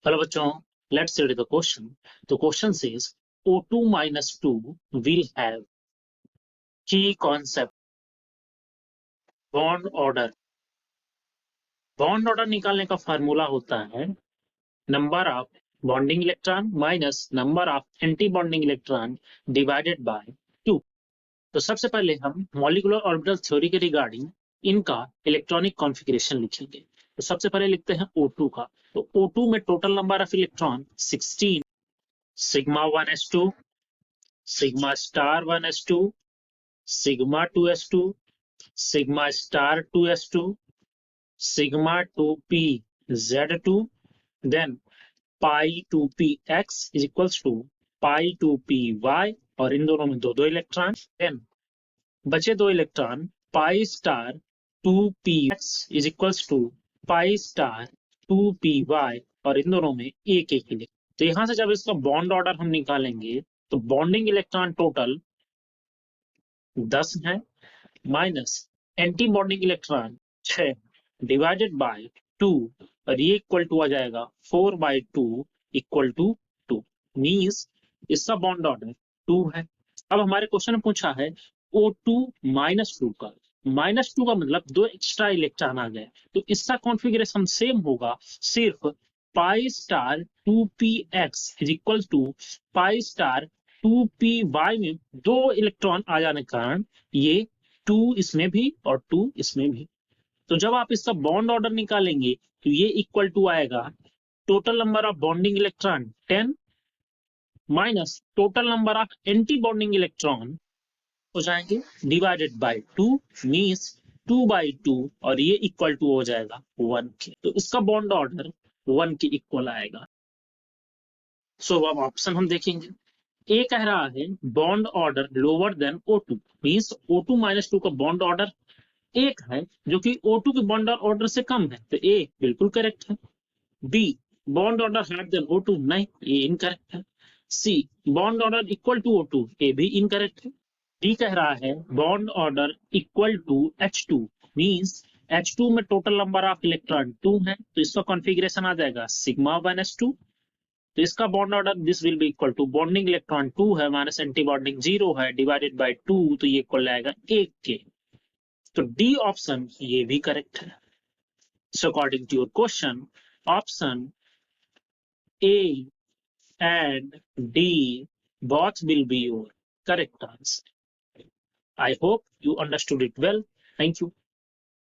Hello bachon, let's study the question. The question says O2 minus 2 will have key concept bond order. Bond order निकालने का formula होता है number of bonding electron minus number of anti bonding electron divided by 2। तो सबसे पहले हम molecular orbital theory के regarding इनका इलेक्ट्रॉनिक कॉन्फ़िगरेशन लिखेंगे। तो सबसे पहले लिखते हैं O2 का। तो O2 में total number of electron 16, sigma 1s2, sigma star 1s2, sigma 2s2, sigma star 2s2, sigma 2p z2, then pi 2p x is equals to pi 2p y, और इन दोनों में दो दो इलेक्ट्रॉन। देन बचे दो electron pi star 2p x is equals to pi star 2p y, और इन दोनों में एक एक इलेक्ट्रॉन। तो यहां से जब इसका बॉन्ड ऑर्डर हम निकालेंगे तो बॉन्डिंग इलेक्ट्रॉन टोटल 10 है minus anti bonding electron 6 divided by 2, और ये इक्वल टू आ जाएगा 4/2 इक्वल टू 2। मींस इसका बॉन्ड ऑर्डर 2 है। अब हमारे क्वेश्चन में पूछा है O2 माइनस 2 का। माइनस 2 का मतलब दो एक्स्ट्रा इलेक्ट्रॉन आ गए, तो इसका कॉन्फ़िगरेशन सेम होगा, सिर्फ pi star 2px is equal to pi star 2py में दो इलेक्ट्रॉन आ जाने के कारण ये 2 इसमें भी और 2 इसमें भी। तो जब आप इसका बॉन्ड ऑर्डर निकालेंगे तो ये इक्वल टू आएगा total number of bonding electron 10 minus total number of anti bonding electron हो जाएंगे डिवाइडेड बाय 2, मींस 2/2, और ये इक्वल टू हो जाएगा 1 के। तो इसका बॉन्ड ऑर्डर 1 के इक्वल आएगा। सो अब ऑप्शन हम देखेंगे। ए कह रहा है bond order lower than O2, means O2 minus 2 का बॉन्ड ऑर्डर एक है जो कि O2 के बॉन्ड ऑर्डर से कम है, तो ए बिल्कुल करेक्ट है। B bond order higher than O2, नहीं, ये इनकरेक्ट है। C bond order equal to O2, ये भी इनकरेक्ट है। डी कह रहा है bond order equal to H2, means H2 में टोटल नंबर ऑफ इलेक्ट्रॉन 2 है, तो इसका कॉन्फ़िगरेशन आ जाएगा सिग्मा 1s2। तो इसका bond order this will be equal to bonding electron 2 है माइनस एंटी बॉन्डिंग 0 है डिवाइडेड बाय 2, तो ये इक्वल आएगा 1 के। तो डी ऑप्शन ये भी करेक्ट है। So according to your question option A and D both will be your correct answer. I hope you understood it well. Thank you.